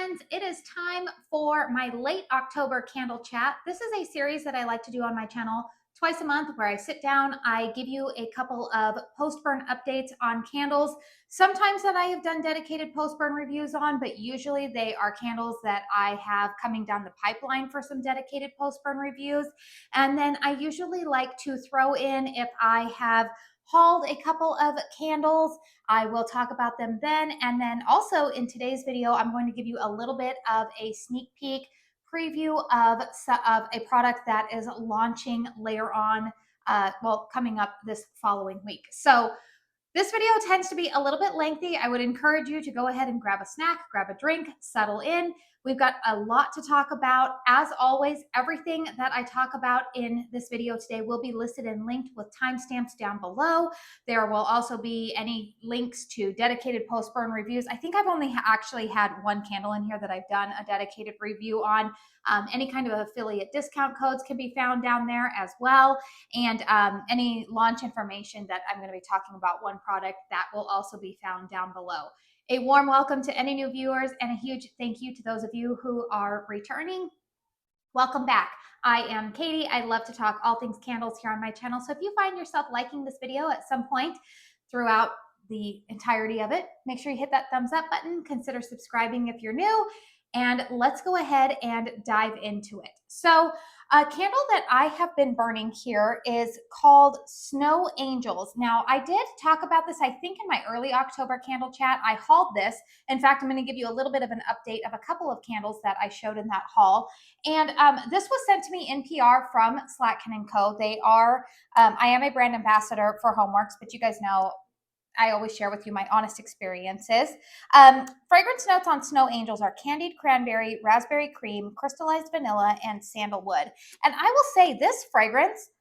friends, it is time for my late October candle chat. This is a series that I like to do on my channel twice a month where I sit down, I give you a couple of post-burn updates on candles. Sometimes that I have done dedicated post-burn reviews on, but usually they are candles that I have coming down the pipeline for some dedicated post-burn reviews. And then I usually like to throw in, if I have hauled a couple of candles, I will talk about them then. And then also in today's video, I'm going to give you a little bit of a sneak peek preview of a product that is launching later on, coming up this following week. So this video tends to be a little bit lengthy. I would encourage you to go ahead and grab a snack, grab a drink, settle in. We've got a lot to talk about. As always, everything that I talk about in this video today will be listed and linked with timestamps down below. There will also be any links to dedicated post-burn reviews. I think I've only actually had one candle in here that I've done a dedicated review on. Any kind of affiliate discount codes can be found down there as well. And any launch information that I'm going to be talking about one product, that will also be found down below. A warm welcome to any new viewers and a huge thank you to those of you who are returning. Welcome back. I am Katie. I love to talk all things candles here on my channel. So if you find yourself liking this video at some point throughout the entirety of it, make sure you hit that thumbs up button. Consider subscribing if you're new. And let's go ahead and dive into it. So a candle that I have been burning here is called Snow Angels. Now, I did talk about this, I think, in my early October candle chat. I hauled this. In fact, I'm going to give you a little bit of an update of a couple of candles that I showed in that haul. And this was sent to me in PR from Slatkin & Co. They are, I am a brand ambassador for Homeworx, but you guys know I always share with you my honest experiences. Fragrance notes on Snow Angels are candied cranberry, raspberry cream, crystallized vanilla, and sandalwood. And I will say this fragrance,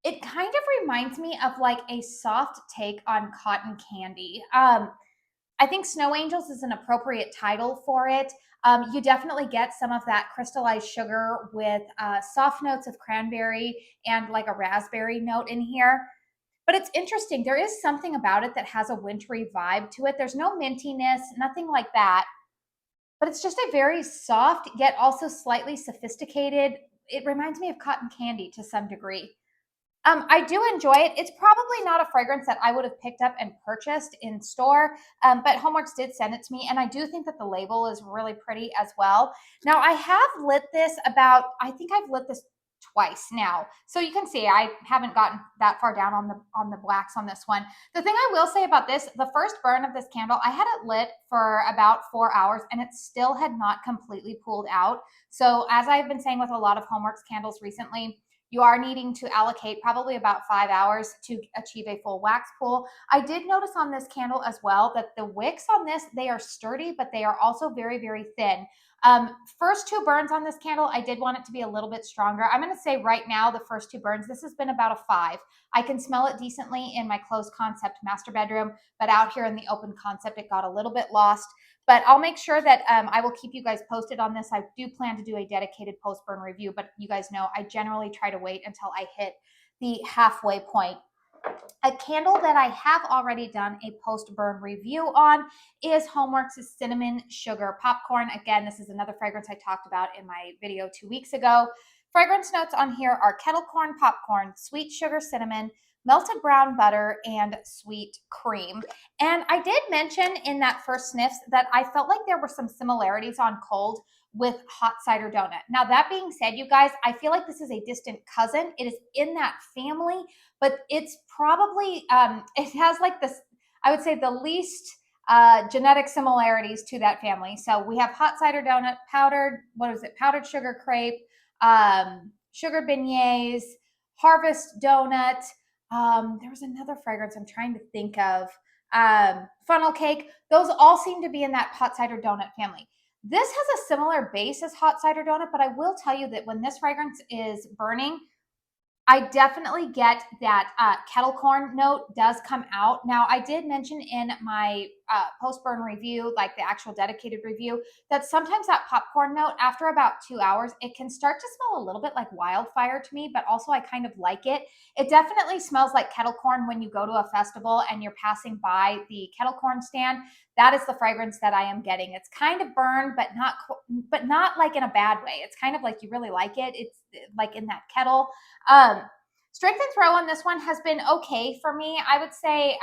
it kind of reminds me of like a soft take on cotton candy. I think Snow Angels is an appropriate title for it. You definitely get some of that crystallized sugar with soft notes of cranberry and like a raspberry note in here. But it's interesting. There is something about it that has a wintry vibe to it. There's no mintiness, nothing like that. But it's just a very soft, yet also slightly sophisticated. It reminds me of cotton candy to some degree. I do enjoy it. It's probably not a fragrance that I would have picked up and purchased in store, but Homeworx did send it to me, and I do think that the label is really pretty as well. Now, I have lit this I think I've lit this twice now. So you can see I haven't gotten that far down on the blacks on this one. The thing I will say about this, the first burn of this candle, I had it lit for about 4 hours and it still had not completely pooled out. So as I've been saying with a lot of Homeworx candles recently, you are needing to allocate probably about 5 hours to achieve a full wax pool. I did notice on this candle as well that the wicks on this, they are sturdy, but they are also very, very thin. First two burns on this candle, I did want it to be a little bit stronger. I'm going to say right now, the first two burns, this has been about a 5. I can smell it decently in my closed concept master bedroom, but out here in the open concept, it got a little bit lost. But I'll make sure that I will keep you guys posted on this. I do plan to do a dedicated post-burn review, but you guys know I generally try to wait until I hit the halfway point. A candle that I have already done a post-burn review on is Homeworx's Cinnamon Sugar Popcorn. Again, this is another fragrance I talked about in my video 2 weeks ago. Fragrance notes on here are kettle corn popcorn, sweet sugar cinnamon, melted brown butter, and sweet cream. And I did mention in that first sniffs that I felt like there were some similarities on cold with hot cider donut. Now, that being said, you guys, I feel like this is a distant cousin. It is in that family, but it's probably, it has like this, I would say the least genetic similarities to that family. So we have hot cider donut, powdered sugar crepe, sugar beignets, harvest donut. There was another fragrance I'm trying to think of, funnel cake. Those all seem to be in that hot cider donut family. This has a similar base as hot cider donut, but I will tell you that when this fragrance is burning, I definitely get that kettle corn note does come out. Now, I did mention in my post-burn review, like the actual dedicated review, that sometimes that popcorn note, after about 2 hours, it can start to smell a little bit like wildfire to me, but also I kind of like it. It definitely smells like kettle corn when you go to a festival and you're passing by the kettle corn stand. That is the fragrance that I am getting. It's kind of burned, but not like in a bad way. It's kind of like you really like it. It's like in that kettle. Strength and throw on this one has been okay for me. I would say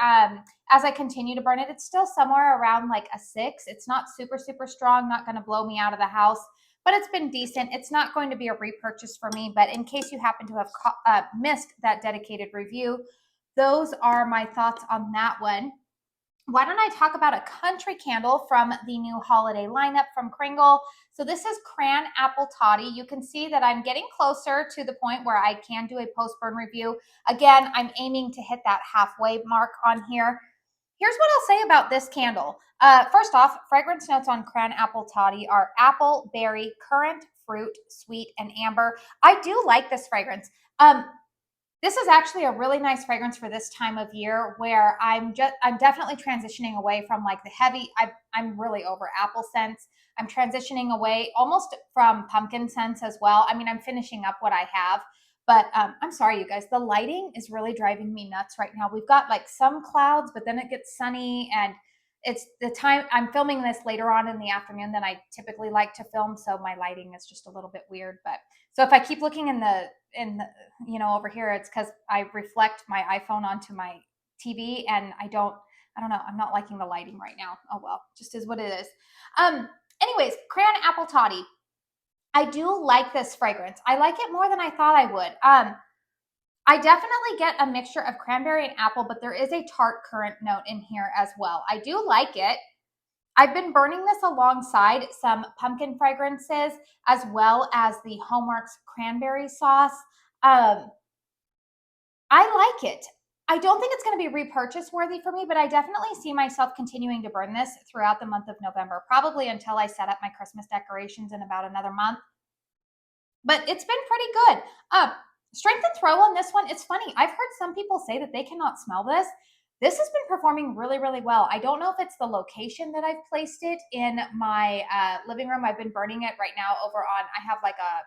as I continue to burn it, it's still somewhere around like a 6. It's not super, super strong, not going to blow me out of the house, but it's been decent. It's not going to be a repurchase for me, but in case you happen to have missed that dedicated review, those are my thoughts on that one. Why don't I talk about a country candle from the new holiday lineup from Kringle? So this is Cran Apple Toddy. You can see that I'm getting closer to the point where I can do a post-burn review. Again, I'm aiming to hit that halfway mark on here. Here's what I'll say about this candle. First off, fragrance notes on Cran Apple Toddy are apple, berry, currant, fruit, sweet, and amber. I do like this fragrance. This is actually a really nice fragrance for this time of year where I'm definitely transitioning away from like the heavy, I'm really over apple scents. I'm transitioning away almost from pumpkin scents as well. I mean, I'm finishing up what I have, but I'm sorry, you guys, the lighting is really driving me nuts right now. We've got like some clouds, but then it gets sunny, and it's the time I'm filming this later on in the afternoon than I typically like to film. So my lighting is just a little bit weird, but so if I keep looking in the over here, it's because I reflect my iPhone onto my TV, and I don't know. I'm not liking the lighting right now. Oh well, just is what it is. Anyways, Cran Apple Toddy. I do like this fragrance. I like it more than I thought I would. I definitely get a mixture of cranberry and apple, but there is a tart currant note in here as well. I do like it. I've been burning this alongside some pumpkin fragrances as well as the Homeworx cranberry sauce. I like it. I don't think it's going to be repurchase worthy for me, but I definitely see myself continuing to burn this throughout the month of November, probably until I set up my Christmas decorations in about another month. But it's been pretty good. Strength and throw on this one, it's funny. I've heard some people say that they cannot smell this. This has been performing really, really well. I don't know if it's the location that I've placed it in my living room. I've been burning it right now over on, I have like a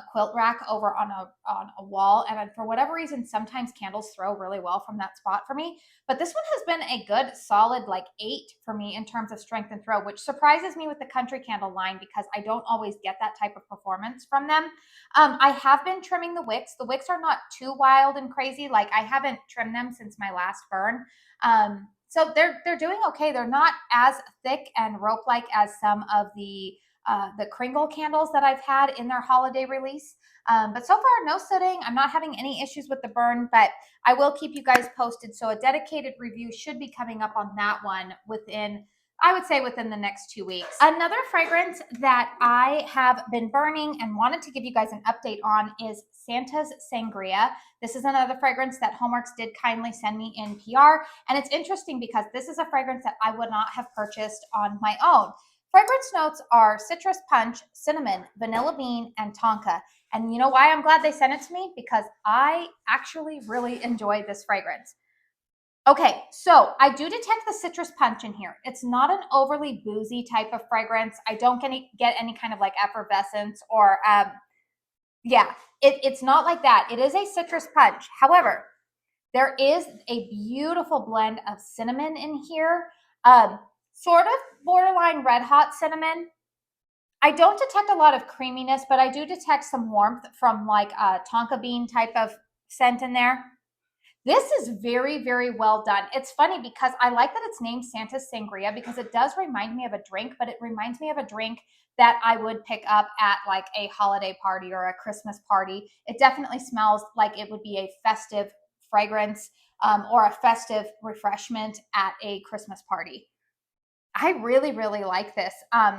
quilt rack over on a wall, and for whatever reason, sometimes candles throw really well from that spot for me. But this one has been a good solid like 8 for me in terms of strength and throw, which surprises me with the country candle line because I don't always get that type of performance from them. I have been trimming the wicks. The wicks are not too wild and crazy. Like I haven't trimmed them since my last burn. So they're doing okay. They're not as thick and rope-like as some of the Kringle candles that I've had in their holiday release. But so far, no sooting. I'm not having any issues with the burn, but I will keep you guys posted. So a dedicated review should be coming up on that one within, I would say, within the next 2 weeks. Another fragrance that I have been burning and wanted to give you guys an update on is Santa's Sangria. This is another fragrance that Homeworx did kindly send me in PR. And it's interesting because this is a fragrance that I would not have purchased on my own. Fragrance notes are citrus punch, cinnamon, vanilla bean, and tonka. And you know why I'm glad they sent it to me? Because I actually really enjoy this fragrance. Okay, so I do detect the citrus punch in here. It's not an overly boozy type of fragrance. I don't get any kind of like effervescence or, it's not like that. It is a citrus punch. However, there is a beautiful blend of cinnamon in here. Sort of borderline red hot cinnamon. I don't detect a lot of creaminess, but I do detect some warmth from like a tonka bean type of scent in there. This is very, very well done. It's funny because I like that it's named Santa's Sangria because it does remind me of a drink, but it reminds me of a drink that I would pick up at like a holiday party or a Christmas party. It definitely smells like it would be a festive fragrance or a festive refreshment at a Christmas party. I really, really like this.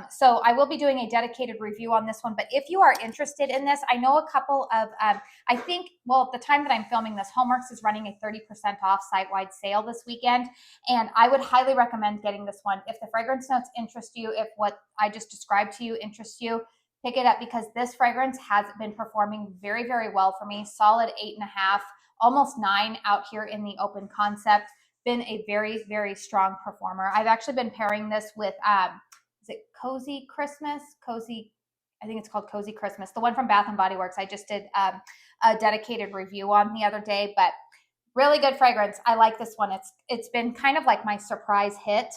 So I will be doing a dedicated review on this one, but if you are interested in this, I know a couple of, I think, well, at the time that I'm filming this, Homeworx is running a 30% off site-wide sale this weekend, and I would highly recommend getting this one. If the fragrance notes interest you, if what I just described to you interests you, pick it up because this fragrance has been performing very, very well for me. Solid 8.5, almost 9 out here in the open concept. been a very, very strong performer. I've actually been pairing this with, is it Cozy Christmas? I think it's called Cozy Christmas. The one from Bath & Body Works. I just did a dedicated review on the other day, but really good fragrance. I like this one. It's been kind of like my surprise hit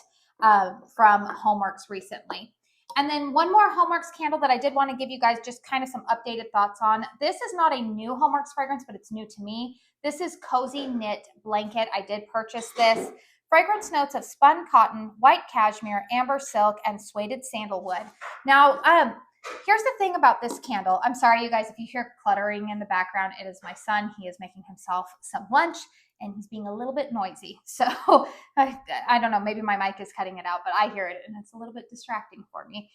from Homeworx recently. And then one more Homeworx candle that I did want to give you guys just kind of some updated thoughts on. This is not a new Homeworx fragrance, but it's new to me. This is Cozy Knit Blanket. I did purchase this. Fragrance notes of spun cotton, white cashmere, amber silk, and suede sandalwood. Now, here's the thing about this candle. I'm sorry, you guys, if you hear cluttering in the background, it is my son. He is making himself some lunch, and he's being a little bit noisy. So I don't know, maybe my mic is cutting it out, but I hear it, and it's a little bit distracting for me.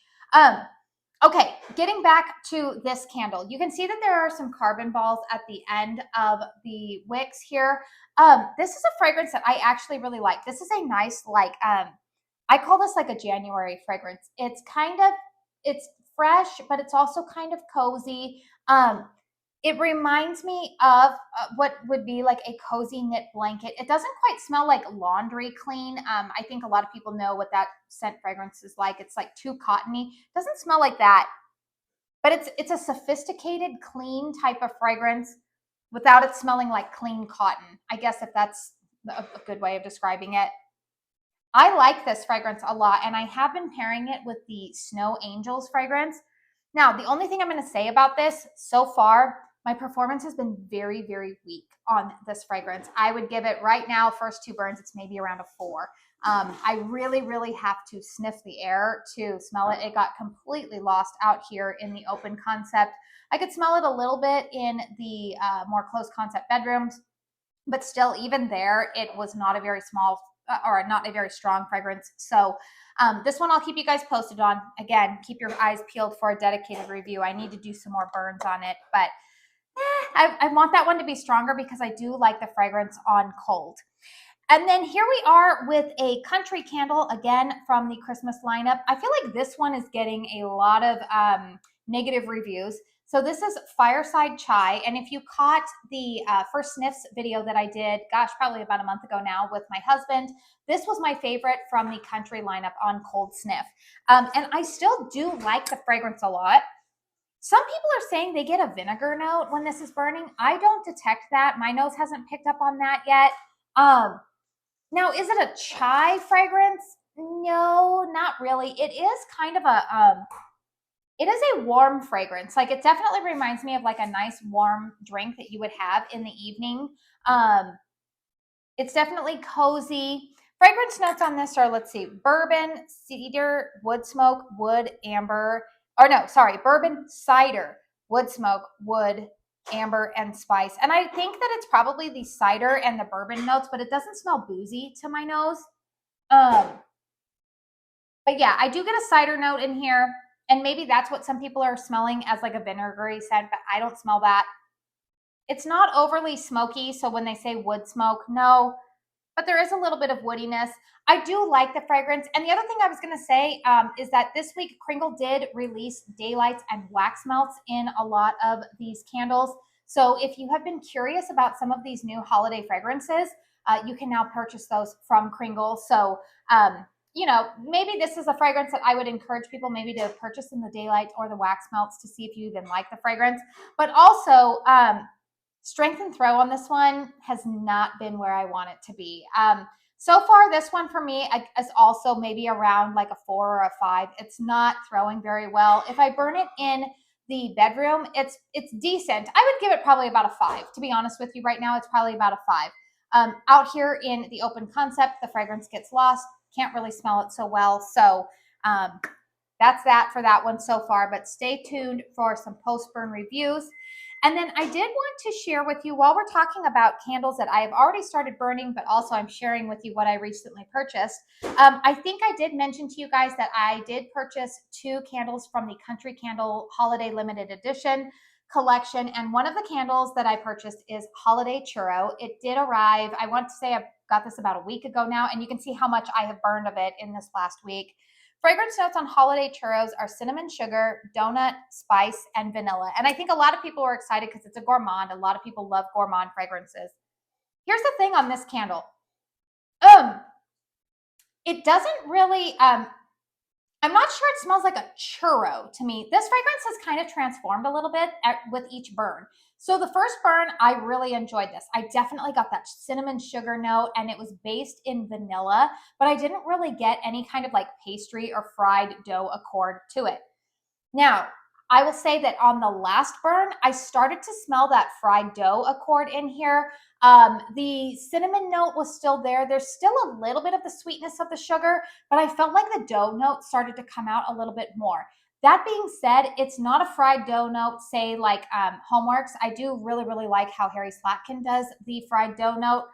Okay, getting back to this candle. You can see that there are some carbon balls at the end of the wicks here. This is a fragrance that I actually really like. This is a nice, like, I call this like a January fragrance. It's fresh, but it's also kind of cozy. It reminds me of what would be like a cozy knit blanket. It doesn't quite smell like laundry clean. I think a lot of people know what that scent fragrance is like. It's like too cottony. It doesn't smell like that, but it's a sophisticated, clean type of fragrance without it smelling like clean cotton. I guess if that's a good way of describing it. I like this fragrance a lot, and I have been pairing it with the Snow Angels fragrance. Now, the only thing I'm going to say about this so far, my performance has been very, very weak on this fragrance. I would give it right now, first 2 burns, it's maybe around a 4. I really, really have to sniff the air to smell it. It got completely lost out here in the open concept. I could smell it a little bit in the more closed concept bedrooms, but still, even there, it was not a very small or not a very strong fragrance. So this one I'll keep you guys posted on. Again, keep your eyes peeled for a dedicated review. I need to do some more burns on it, but I want that one to be stronger because I do like the fragrance on cold. And then here we are with a country candle, again, from the Christmas lineup. I feel like this one is getting a lot of negative reviews. So this is Fireside Chai, and if you caught the first sniffs video that I did, gosh, probably about a month ago now with my husband, this was my favorite from the country lineup on cold sniff. And I still do like the fragrance a lot. Some people are saying they get a vinegar note when this is burning. I don't detect that. My nose hasn't picked up on that yet. Now, is it a chai fragrance? No, not really. It is kind of it is a warm fragrance. Like, it definitely reminds me of like a nice warm drink that you would have in the evening. It's definitely cozy. Fragrance notes on this are, let's see, bourbon, cedar, wood smoke, wood, amber, or no, sorry, bourbon, cider, wood smoke, wood, amber, and spice. And I think that it's probably the cider and the bourbon notes, but it doesn't smell boozy to my nose. But yeah, I do get a cider note in here. And maybe that's what some people are smelling as like a vinegary scent, but I don't smell that. It's not overly smoky, so when they say wood smoke, no, but there is a little bit of woodiness. I do like the fragrance. And the other thing I was going to say is that this week, Kringle did release daylights and wax melts in a lot of these candles. So if you have been curious about some of these new holiday fragrances, you can now purchase those from Kringle. So, you know, maybe this is a fragrance that I would encourage people maybe to purchase in the daylight or the wax melts to see if you even like the fragrance. But also, strength and throw on this one has not been where I want it to be. So far, this one for me is also maybe around like a 4 or a 5. It's not throwing very well. If I burn it in the bedroom, it's decent. I would give it probably about a 5. To be honest with you right now, it's probably about a 5. Out here in the open concept, the fragrance gets lost. Can't really smell it so well. So that's that for that one so far. But stay tuned for some post-burn reviews. And then I did want to share with you, while we're talking about candles that I have already started burning, but also I'm sharing with you what I recently purchased. I think I did mention to you guys that I did purchase 2 candles from the Country Candle Holiday Limited Edition collection. And one of the candles that I purchased is Holiday Churro. It did arrive, I want to say I got this about a week ago now, and you can see how much I have burned of it in this last week. Fragrance notes on holiday churros are cinnamon sugar, donut, spice, and vanilla. And I think a lot of people are excited because it's a gourmand. A lot of people love gourmand fragrances. Here's the thing on this candle. It doesn't really, I'm not sure it smells like a churro to me. This fragrance has kind of transformed a little bit with each burn. So the first burn, I really enjoyed this. I definitely got that cinnamon sugar note, and it was based in vanilla, but I didn't really get any kind of like pastry or fried dough accord to it. Now, I will say that on the last burn, I started to smell that fried dough accord in here. The cinnamon note was still there. There's still a little bit of the sweetness of the sugar, but I felt like the dough note started to come out a little bit more. That being said, it's not a fried dough note, say like Homeworx. I do really, really like how Harry Slatkin does the fried dough note.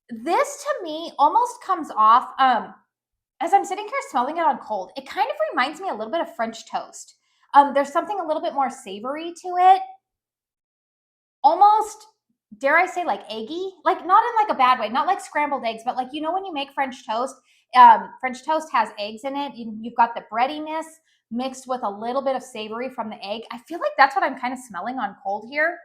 This to me almost comes off, as I'm sitting here smelling it on cold, it kind of reminds me a little bit of French toast. There's something a little bit more savory to it. Almost, dare I say, like eggy, like not in like a bad way, not like scrambled eggs, but like, you know, when you make French toast has eggs in it. You've got the breadiness mixed with a little bit of savory from the egg. I feel like that's what I'm kind of smelling on cold here.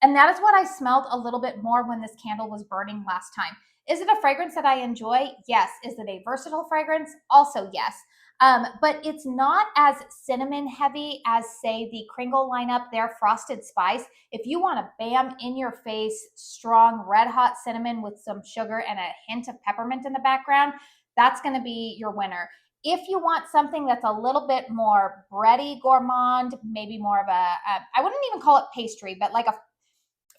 And that is what I smelled a little bit more when this candle was burning last time. Is it a fragrance that I enjoy? Yes. Is it a versatile fragrance? Also, yes. But it's not as cinnamon heavy as, say, the Kringle lineup, their Frosted Spice. If you want a bam in your face, strong, red hot cinnamon with some sugar and a hint of peppermint in the background, that's going to be your winner. If you want something that's a little bit more bready, gourmand, maybe more of a, I wouldn't even call it pastry, but like a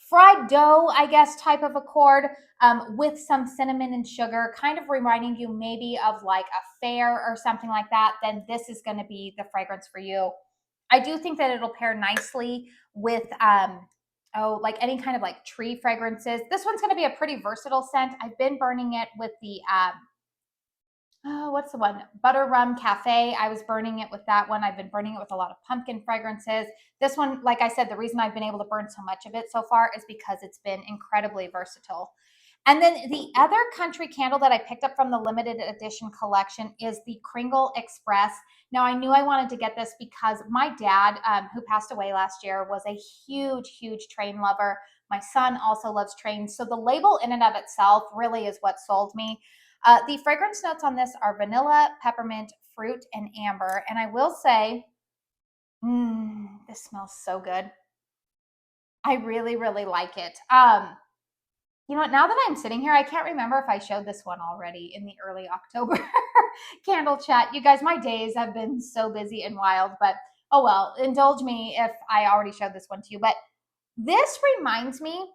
fried dough, I guess, type of accord, with some cinnamon and sugar, kind of reminding you maybe of like a fair or something like that, then this is going to be the fragrance for you. I do think that it'll pair nicely with, like any kind of like tree fragrances. This one's going to be a pretty versatile scent. I've been burning it with the, what's the one? Butter Rum Cafe. I was burning it with that one. I've been burning it with a lot of pumpkin fragrances. This one, like I said, the reason I've been able to burn so much of it so far is because it's been incredibly versatile. And then the other country candle that I picked up from the limited edition collection is the Kringle Express. Now, I knew I wanted to get this because my dad, who passed away last year, was a huge, huge train lover. My son also loves trains. So the label in and of itself really is what sold me. The fragrance notes on this are vanilla, peppermint, fruit, and amber. And I will say, this smells so good. I really, really like it. You know what? Now that I'm sitting here, I can't remember if I showed this one already in the early October candle chat. You guys, my days have been so busy and wild, but oh well, indulge me if I already showed this one to you. But this reminds me,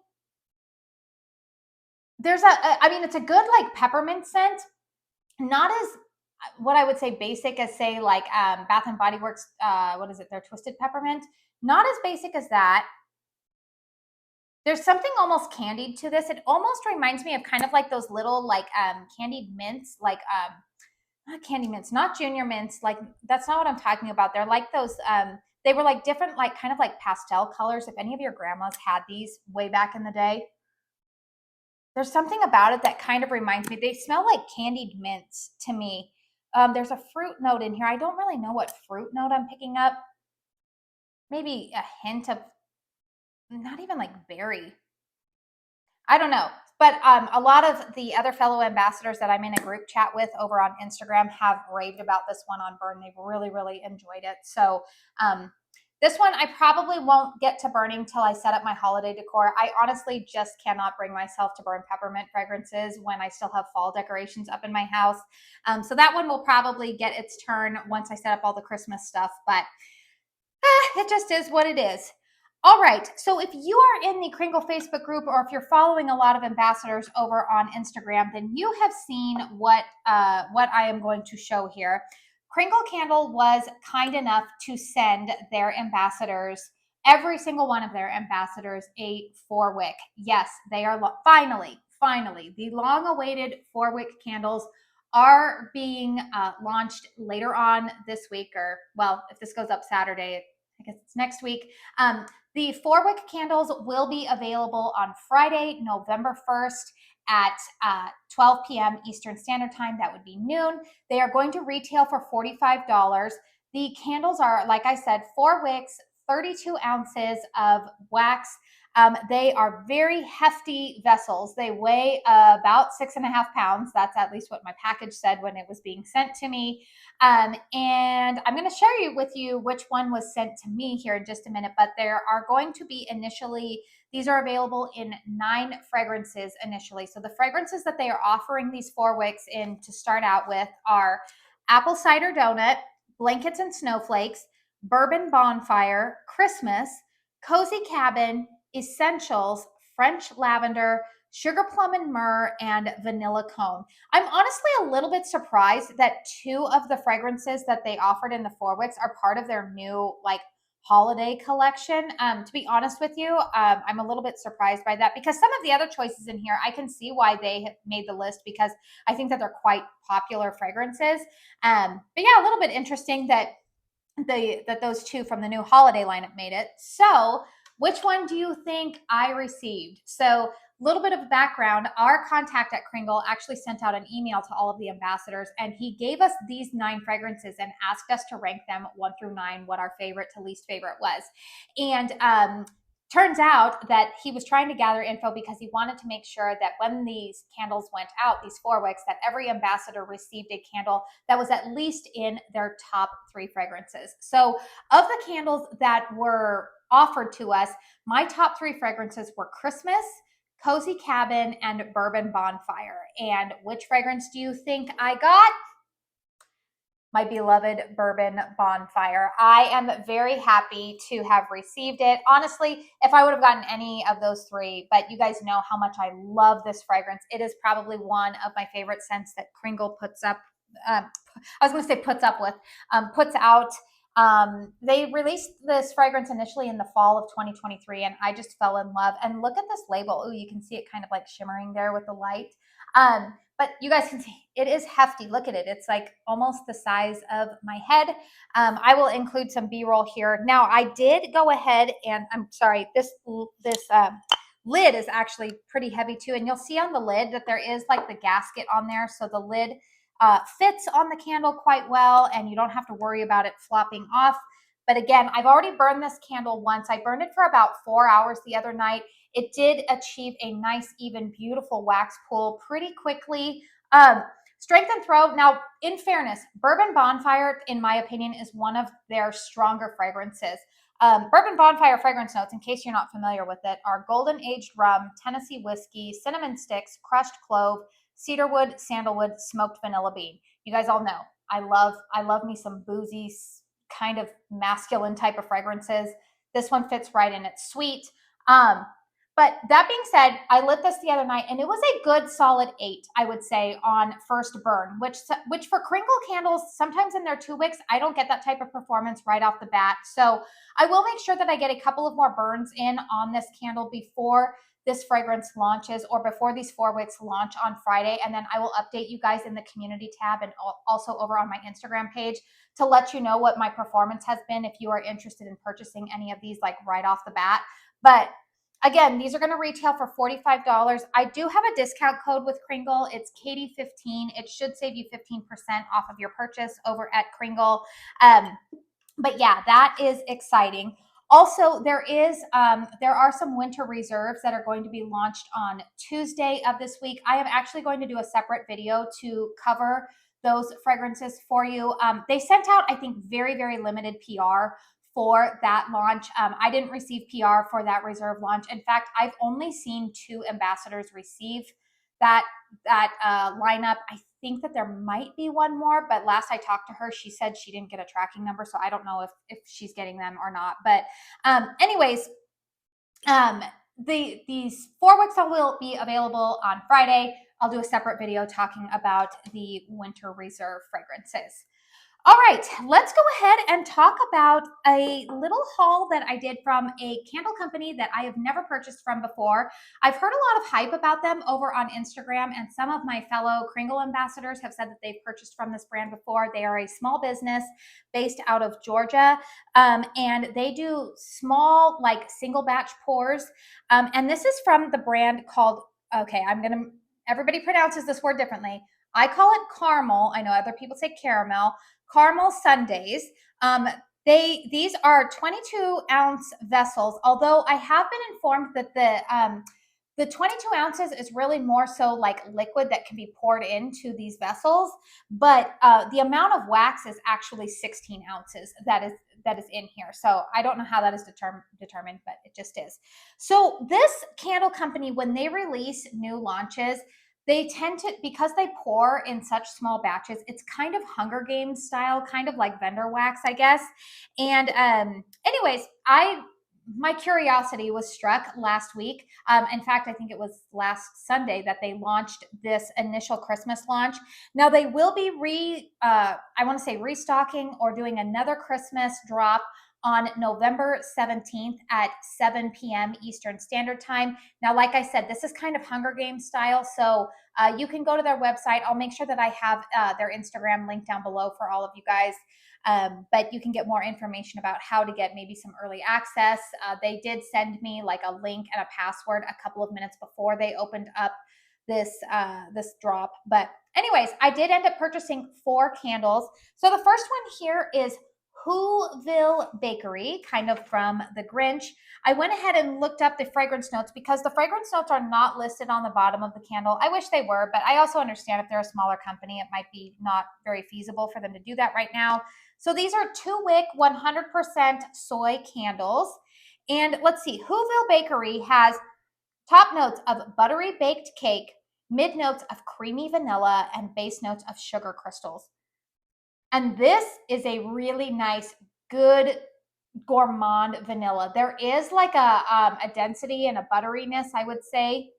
I mean, it's a good like peppermint scent, not as what I would say basic as, say, like Bath and Body Works, what is it, their Twisted Peppermint. Not as basic as that. There's something almost candied to this. It almost reminds me of kind of like those little like candied mints, like not candy mints, not junior mints. Like, that's not what I'm talking about. They're like those, they were like different, like kind of like pastel colors. If any of your grandmas had these way back in the day, there's something about it that kind of reminds me. They smell like candied mints to me. There's a fruit note in here. I don't really know what fruit note I'm picking up. Maybe a hint of, not even like berry. I don't know. But a lot of the other fellow ambassadors that I'm in a group chat with over on Instagram have raved about this one on burn. They've really, really enjoyed it. So this one I probably won't get to burning till I set up my holiday decor. I honestly just cannot bring myself to burn peppermint fragrances when I still have fall decorations up in my house. So that one will probably get its turn once I set up all the Christmas stuff. But it just is what it is. All right, so if you are in the Kringle Facebook group, or if you're following a lot of ambassadors over on Instagram, then you have seen what I am going to show here. Kringle Candle was kind enough to send their ambassadors, every single one of their ambassadors, a 4-wick. Yes, they are finally, the long-awaited 4-wick candles are being launched later on this week, or, well, if this goes up Saturday, I guess it's next week. The 4-wick candles will be available on Friday, November 1st at 12 p.m. Eastern Standard Time. That would be noon. They are going to retail for $45. The candles are, like I said, 4 wicks, 32 ounces of wax. They are very hefty vessels. They weigh about 6.5 pounds. That's at least what my package said when it was being sent to me. And I'm going to share with you which one was sent to me here in just a minute, but there are going to be initially, these are available in 9 fragrances initially. So the fragrances that they are offering these 4 wicks in to start out with are Apple Cider Donut, Blankets and Snowflakes, Bourbon Bonfire, Christmas, Cozy Cabin, Essentials, French Lavender, Sugar Plum and Myrrh, and Vanilla Cone. I'm honestly a little bit surprised that 2 of the fragrances that they offered in the 4 wicks are part of their new holiday collection. To be honest with you, I'm a little bit surprised by that because some of the other choices in here, I can see why they have made the list because I think that they're quite popular fragrances. But yeah, a little bit interesting that those 2 from the new holiday lineup made it. So which one do you think I received? So a little bit of background, our contact at Kringle actually sent out an email to all of the ambassadors, and he gave us these 9 fragrances and asked us to rank them 1 through 9, what our favorite to least favorite was. And turns out that he was trying to gather info because he wanted to make sure that when these candles went out, these 4 wicks, that every ambassador received a candle that was at least in their top 3 fragrances. So of the candles that were offered to us, my top 3 fragrances were Christmas, Cozy Cabin, and Bourbon Bonfire. And which fragrance do you think I got? My beloved Bourbon Bonfire. I am very happy to have received it. Honestly, if I would have gotten any of those 3, but you guys know how much I love this fragrance. It is probably one of my favorite scents that Kringle puts up. I was going to say puts up with, puts out. They released this fragrance initially in the fall of 2023, and I just fell in love. And look at this label. Oh, you can see it kind of like shimmering there with the light. But you guys can see it is hefty. Look at it. It's like almost the size of my head. I will include some B-roll here. Now, I did go ahead and I'm sorry, this lid is actually pretty heavy too. And you'll see on the lid that there is like the gasket on there. So the lid fits on the candle quite well, and you don't have to worry about it flopping off. But again, I've already burned this candle once. I burned it for about 4 hours the other night. It did achieve a nice, even, beautiful wax pool pretty quickly. Strength and throw. Now, in fairness, Bourbon Bonfire, in my opinion, is one of their stronger fragrances. Bourbon Bonfire fragrance notes, in case you're not familiar with it, are golden aged rum, Tennessee whiskey, cinnamon sticks, crushed clove, cedarwood, sandalwood, smoked vanilla bean. You guys all know I love me some boozy, kind of masculine type of fragrances. This one fits right in. It's sweet. But that being said, I lit this the other night, and it was a good solid 8, I would say, on first burn, which for Kringle candles, sometimes in their 2 wicks, I don't get that type of performance right off the bat. So I will make sure that I get a couple of more burns in on this candle before this fragrance launches or before these 4 wicks launch on Friday. And then I will update you guys in the community tab and also over on my Instagram page to let you know what my performance has been if you are interested in purchasing any of these like right off the bat. But again, these are going to retail for $45. I do have a discount code with Kringle. It's Katie15. It should save you 15% off of your purchase over at Kringle. But yeah, that is exciting. Also, there are some winter reserves that are going to be launched on Tuesday of this week. I am actually going to do a separate video to cover those fragrances for you. They sent out, I think, very, very limited PR for that launch. I didn't receive PR for that reserve launch. In fact, I've only seen 2 ambassadors receive that lineup. I think that there might be one more, but last I talked to her, she said she didn't get a tracking number, so I don't know if she's getting them or not. But anyways, these 4 wicks will be available on Friday. I'll do a separate video talking about the winter reserve fragrances. All right, let's go ahead and talk about a little haul that I did from a candle company that I have never purchased from before. I've heard a lot of hype about them over on Instagram, and some of my fellow Kringle ambassadors have said that they've purchased from this brand before. They are a small business based out of Georgia, and they do small, like single batch pours. And this is from the brand called, everybody pronounces this word differently. I call it caramel. I know other people say caramel. Caramel Sundays. These are 22-ounce vessels, although I have been informed that the 22 ounces is really more so like liquid that can be poured into these vessels, but the amount of wax is actually 16 ounces that is in here. So I don't know how that is determined, but it just is. So this candle company, when they release new launches, they tend to, because they pour in such small batches, it's kind of Hunger Games style, kind of like vendor wax, I guess. And anyways, my curiosity was struck last week. In fact, I think it was last Sunday that they launched this initial Christmas launch. Now they will be I want to say restocking or doing another Christmas drop on November 17th at 7 p.m. Eastern Standard Time. Now, like I said, this is kind of Hunger Games style, so you can go to their website. I'll make sure that I have their Instagram link down below for all of you guys. But you can get more information about how to get maybe some early access. They did send me like a link and a password a couple of minutes before they opened up this drop. But anyways, I did end up purchasing 4 candles. So the first one here is Whoville Bakery, kind of from the Grinch. I went ahead and looked up the fragrance notes because the fragrance notes are not listed on the bottom of the candle. I wish they were, but I also understand if they're a smaller company, it might be not very feasible for them to do that right now. So these are 2 wick 100% soy candles. And let's see, Whoville Bakery has top notes of buttery baked cake, mid notes of creamy vanilla, and base notes of sugar crystals. And this is a really nice, good gourmand vanilla. There is like a density and a butteriness, I would say,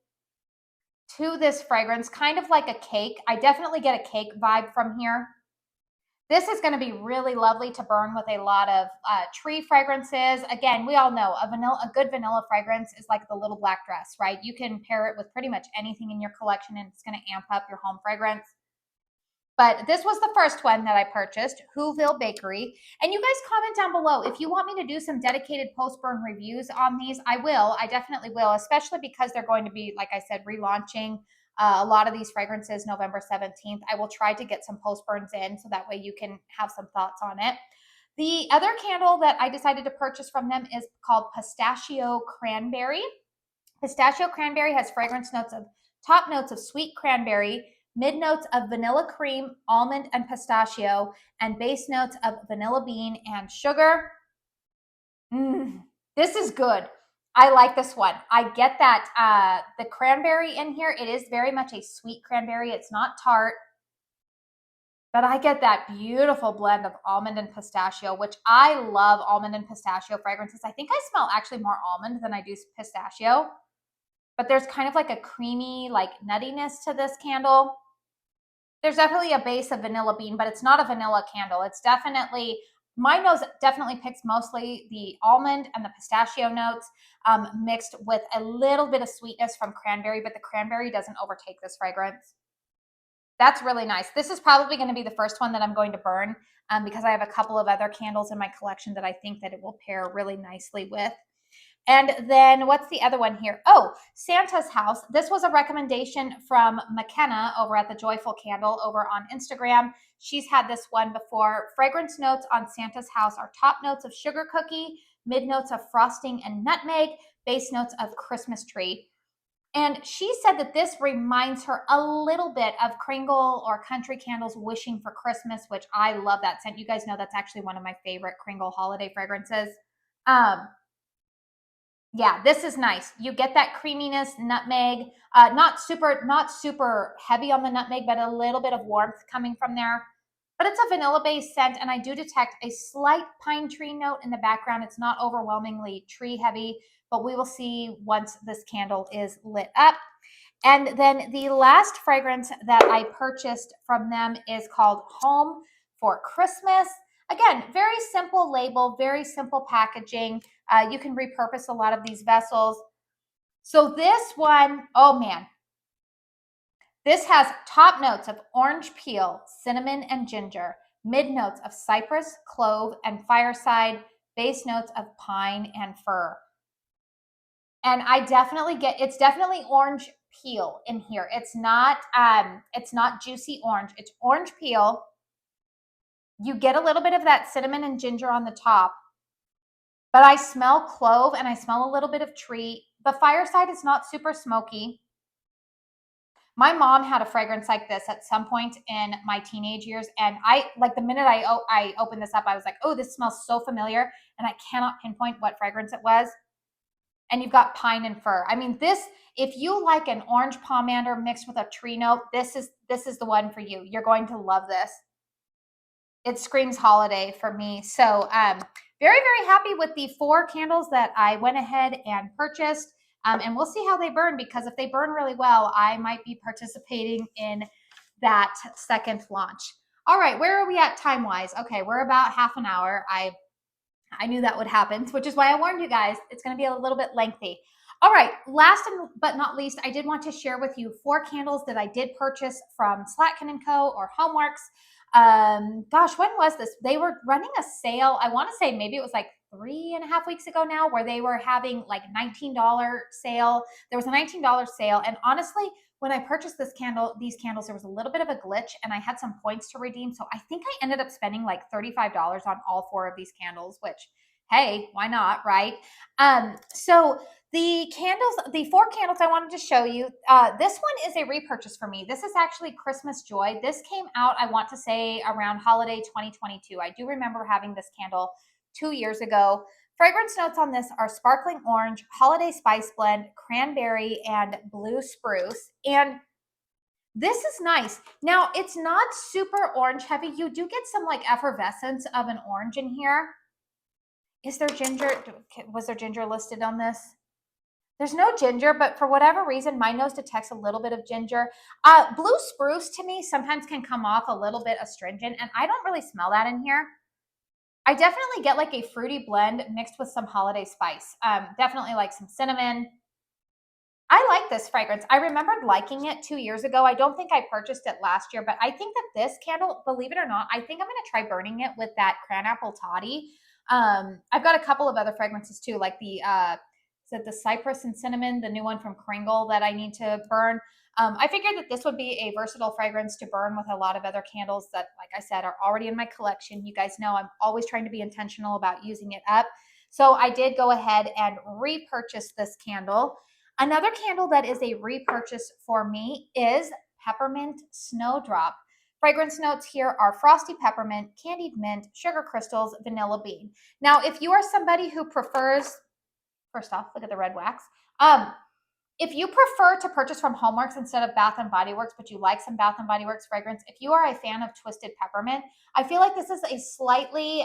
to this fragrance, kind of like a cake. I definitely get a cake vibe from here. This is going to be really lovely to burn with a lot of tree fragrances. Again, we all know a good vanilla fragrance is like the little black dress, right? You can pair it with pretty much anything in your collection and it's going to amp up your home fragrance. But this was the first one that I purchased, Whoville Bakery. And you guys comment down below. If you want me to do some dedicated post-burn reviews on these, I will. I definitely will, especially because they're going to be, like I said, relaunching a lot of these fragrances November 17th. I will try to get some post-burns in so that way you can have some thoughts on it. The other candle that I decided to purchase from them is called Pistachio Cranberry. Pistachio Cranberry has fragrance notes of top notes of sweet cranberry, mid notes of vanilla cream, almond, and pistachio, and base notes of vanilla bean and sugar. This is good. I like this one. I get that the cranberry in here, it is very much a sweet cranberry. It's not tart, but I get that beautiful blend of almond and pistachio, which I love almond and pistachio fragrances. I think I smell actually more almond than I do pistachio, but there's kind of like a creamy, like nuttiness to this candle. There's definitely a base of vanilla bean, but it's not a vanilla candle. It's definitely, my nose definitely picks mostly the almond and the pistachio notes mixed with a little bit of sweetness from cranberry, but the cranberry doesn't overtake this fragrance. That's really nice. This is probably going to be the first one that I'm going to burn because I have a couple of other candles in my collection that I think that it will pair really nicely with. And then what's the other one here? Oh, Santa's House. This was a recommendation from McKenna over at the Joyful Candle over on Instagram. She's had this one before. Fragrance notes on Santa's House are top notes of sugar cookie, mid notes of frosting and nutmeg, base notes of Christmas tree. And she said that this reminds her a little bit of Kringle or Country Candles Wishing for Christmas, which I love that scent. You guys know that's actually one of my favorite Kringle holiday fragrances. Yeah, this is nice. You get that creaminess, nutmeg, not super heavy on the nutmeg, but a little bit of warmth coming from there. But it's a vanilla-based scent, and I do detect a slight pine tree note in the background. It's not overwhelmingly tree heavy, but we will see once this candle is lit up. And then the last fragrance that I purchased from them is called Home for Christmas. Again, very simple label, very simple packaging. You can repurpose a lot of these vessels. So this one, oh man, this has top notes of orange peel, cinnamon, and ginger, mid notes of cypress, clove, and fireside, base notes of pine and fir. And I definitely get, it's definitely orange peel in here. It's not juicy orange. It's orange peel. You get a little bit of that cinnamon and ginger on the top, but I smell clove and I smell a little bit of tree. The Fireside is not super smoky. My mom had a fragrance like this at some point in my teenage years, and I, like, the minute I opened this up, I was like, oh, this smells so familiar, and I cannot pinpoint what fragrance it was. And you've got pine and fir. I mean, this, if you like an orange pomander mixed with a tree note, this is the one for you. You're going to love this. It screams holiday for me. So very, very happy with the 4 candles that I went ahead and purchased. And we'll see how they burn, because if they burn really well, I might be participating in that second launch. All right, where are we at time-wise? Okay, we're about half an hour. I knew that would happen, which is why I warned you guys. It's going to be a little bit lengthy. All right, last but not least, I did want to share with you 4 candles that I did purchase from Slatkin & Co. or Homeworx. Gosh, when was this? They were running a sale. I want to say maybe it was like 3.5 weeks ago now, where they were having like $19 sale. There was a $19 sale. And honestly, when I purchased these candles, there was a little bit of a glitch and I had some points to redeem. So I think I ended up spending like $35 on all 4 of these candles, which, hey, why not, right? So the 4 candles I wanted to show you, this one is a repurchase for me. This is actually Christmas Joy. This came out, I want to say, around holiday 2022. I do remember having this candle 2 years ago. Fragrance notes on this are sparkling orange, holiday spice blend, cranberry, and blue spruce. And this is nice. Now, it's not super orange heavy. You do get some like effervescence of an orange in here. Is there ginger? Was there ginger listed on this? There's no ginger, but for whatever reason, my nose detects a little bit of ginger. Blue spruce to me sometimes can come off a little bit astringent, and I don't really smell that in here. I definitely get like a fruity blend mixed with some holiday spice. Definitely like some cinnamon. I like this fragrance. I remembered liking it 2 years ago. I don't think I purchased it last year, but I think that this candle, believe it or not, I think I'm going to try burning it with that Cran Apple Toddy. I've got a couple of other fragrances too, like the cypress and cinnamon, the new one from Kringle that I need to burn. I figured that this would be a versatile fragrance to burn with a lot of other candles that, like I said, are already in my collection. You guys know I'm always trying to be intentional about using it up. So I did go ahead and repurchase this candle. Another candle that is a repurchase for me is Peppermint Snowdrop. Fragrance notes here are frosty peppermint, candied mint, sugar crystals, vanilla bean. Now, if you are somebody who prefers, first off, look at the red wax. If you prefer to purchase from Homeworx instead of Bath & Body Works, but you like some Bath & Body Works fragrance, if you are a fan of Twisted Peppermint, I feel like this is a slightly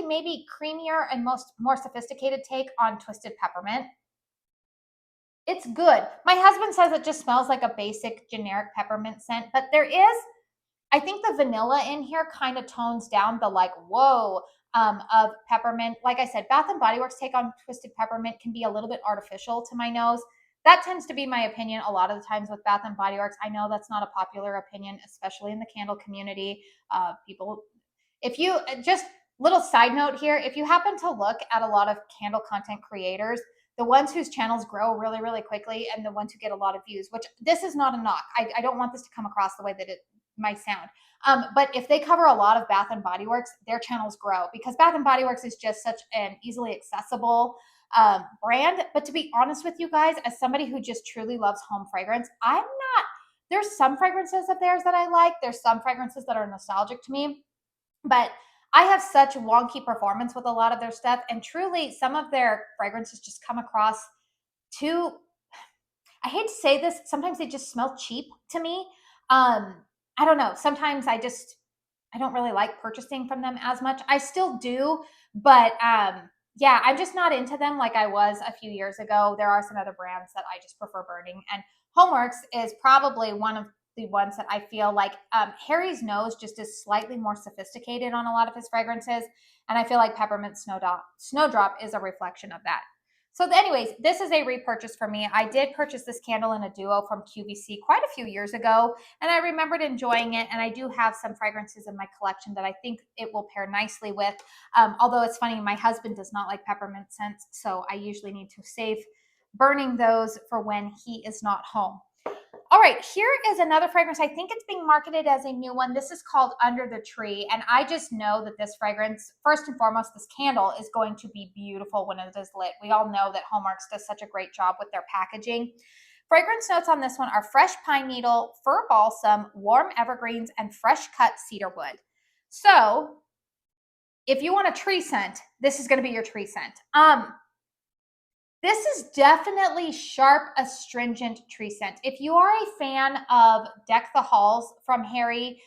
maybe creamier and more sophisticated take on Twisted Peppermint. It's good. My husband says it just smells like a basic generic peppermint scent, but there is, I think the vanilla in here kind of tones down the like, whoa, of peppermint. Like I said, Bath & Body Works take on Twisted Peppermint can be a little bit artificial to my nose. That tends to be my opinion a lot of the times with Bath & Body Works. I know that's not a popular opinion, especially in the candle community. People, if you, just little side note here, if you happen to look at a lot of candle content creators, the ones whose channels grow really, really quickly and the ones who get a lot of views, which this is not a knock. I don't want this to come across the way that it might sound. But if they cover a lot of Bath & Body Works, their channels grow because Bath & Body Works is just such an easily accessible brand. But to be honest with you guys, as somebody who just truly loves home fragrance, there's some fragrances of theirs that I like. There's some fragrances that are nostalgic to me, but I have such wonky performance with a lot of their stuff. And truly, some of their fragrances just come across too, I hate to say this, sometimes they just smell cheap to me. I don't know. Sometimes I don't really like purchasing from them as much. I still do, but yeah, I'm just not into them like I was a few years ago. There are some other brands that I just prefer burning. And Homeworx is probably one of the ones that I feel like Harry's nose just is slightly more sophisticated on a lot of his fragrances. And I feel like Peppermint Snowdrop is a reflection of that. So anyways, this is a repurchase for me. I did purchase this candle in a duo from QVC quite a few years ago, and I remembered enjoying it, and I do have some fragrances in my collection that I think it will pair nicely with. Although it's funny, my husband does not like peppermint scents, so I usually need to save burning those for when he is not home. all right, here is another fragrance. I think it's being marketed as a new one. This is called Under the Tree. And I just know that this fragrance, first and foremost, this candle is going to be beautiful when it is lit. We all know that Homeworx does such a great job with their packaging. Fragrance notes on this one are fresh pine needle, fir balsam, warm evergreens, and fresh cut cedar wood. So if you want a tree scent, this is going to be your tree scent. This is definitely sharp, astringent tree scent. If you are a fan of Deck the Halls from Harry,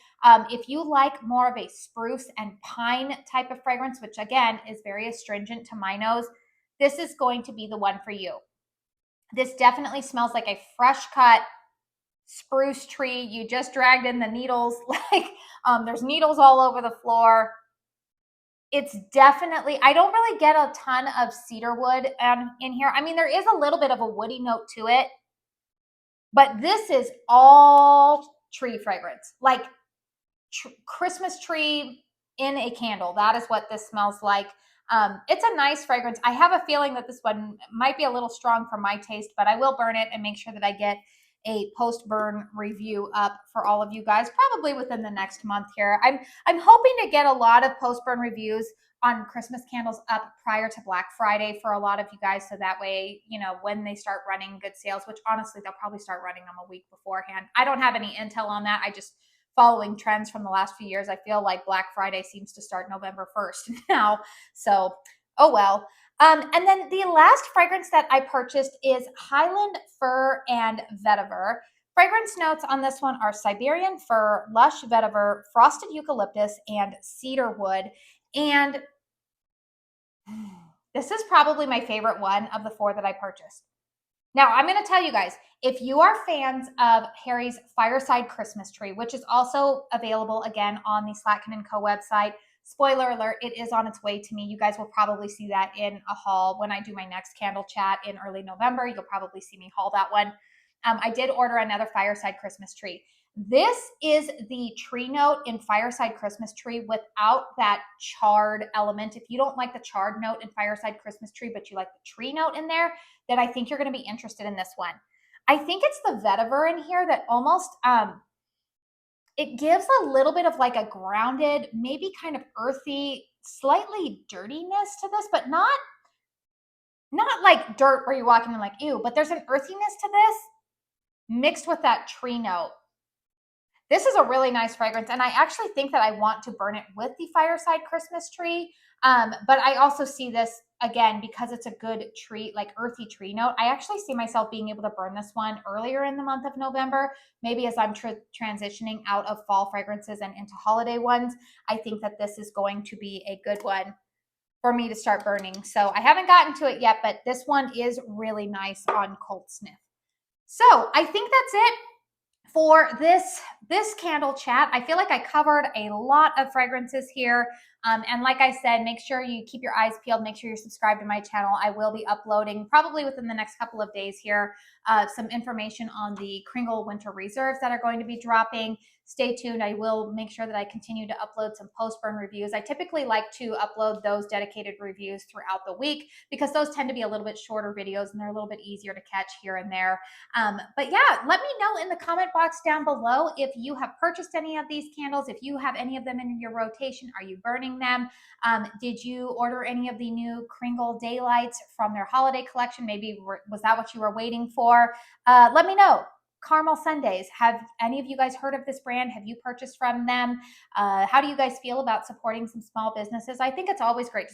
if you like more of a spruce and pine type of fragrance, which again is very astringent to my nose, this is going to be the one for you. This definitely smells like a fresh cut spruce tree. You just dragged in the needles, like there's needles all over the floor. It's definitely, I don't really get a ton of cedar wood in here. I mean, there is a little bit of a woody note to it, but this is all tree fragrance, like Christmas tree in a candle. That is what this smells like. It's a nice fragrance. I have a feeling that this one might be a little strong for my taste, but I will burn it and make sure that I get a post-burn review up for all of you guys, probably within the next month here. I'm hoping to get a lot of post-burn reviews on Christmas candles up prior to Black Friday for a lot of you guys, so that way, you know, when they start running good sales, which honestly, they'll probably start running them a week beforehand. I don't have any intel on that. I just following trends from the last few years. I feel like Black Friday seems to start November 1st now. So, oh well. And then the last fragrance that I purchased is Highland Fir and Vetiver. Fragrance notes on this one are Siberian fir, lush vetiver, frosted eucalyptus, and cedar wood. And this is probably my favorite one of the four that I purchased. Now, I'm going to tell you guys, if you are fans of Harry's Fireside Christmas Tree, which is also available again on the Slatkin & Co. website, spoiler alert, it is on its way to me. You guys will probably see that in a haul when I do my next candle chat in early November. You'll probably see me haul that one. I did order another Fireside Christmas Tree. This is the tree note in Fireside Christmas Tree without that charred element. If you don't like the charred note in Fireside Christmas Tree, but you like the tree note in there, then I think you're going to be interested in this one. I think it's the vetiver in here that almost, it gives a little bit of like a grounded, maybe kind of earthy, slightly dirtiness to this, but not like dirt where you're walking and like, ew, but there's an earthiness to this mixed with that tree note. This is a really nice fragrance, and I actually think that I want to burn it with the Fireside Christmas Tree, but I also see this, again, because it's a good tree, like earthy tree note, I actually see myself being able to burn this one earlier in the month of November, maybe as I'm transitioning out of fall fragrances and into holiday ones. I think that this is going to be a good one for me to start burning. So I haven't gotten to it yet, but this one is really nice on cold sniff. So I think that's it for this candle chat. I feel like I covered a lot of fragrances here. And like I said, make sure you keep your eyes peeled. Make sure you're subscribed to my channel. I will be uploading probably within the next couple of days here some information on the Kringle Winter Reserves that are going to be dropping. Stay tuned. I will make sure that I continue to upload some post-burn reviews. I typically like to upload those dedicated reviews throughout the week because those tend to be a little bit shorter videos and they're a little bit easier to catch here and there. But yeah, let me know in the comment box down below if you have purchased any of these candles, if you have any of them in your rotation. Are you burning them? Did you order any of the new Kringle Daylights from their holiday collection? Maybe was that what you were waiting for? Let me know. Caramel Sundays. Have any of you guys heard of this brand? Have you purchased from them? How do you guys feel about supporting some small businesses? I think it's always great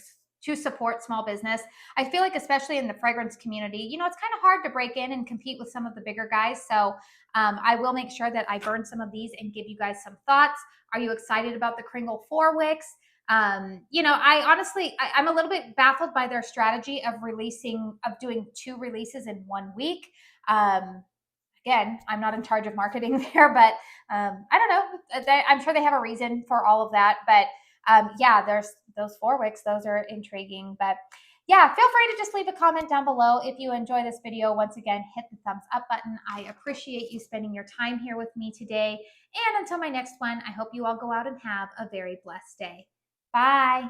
to support small business. I feel like especially in the fragrance community, you know, it's kind of hard to break in and compete with some of the bigger guys. So I will make sure that I burn some of these and give you guys some thoughts. Are you excited about the Kringle 4 wicks? You know, I'm a little bit baffled by their strategy of doing 2 releases in 1 week. Again, I'm not in charge of marketing there, but I don't know. I'm sure they have a reason for all of that. But yeah, there's those 4 wicks. Those are intriguing. But yeah, feel free to just leave a comment down below if you enjoy this video. Once again, hit the thumbs up button. I appreciate you spending your time here with me today. And until my next one, I hope you all go out and have a very blessed day. Bye.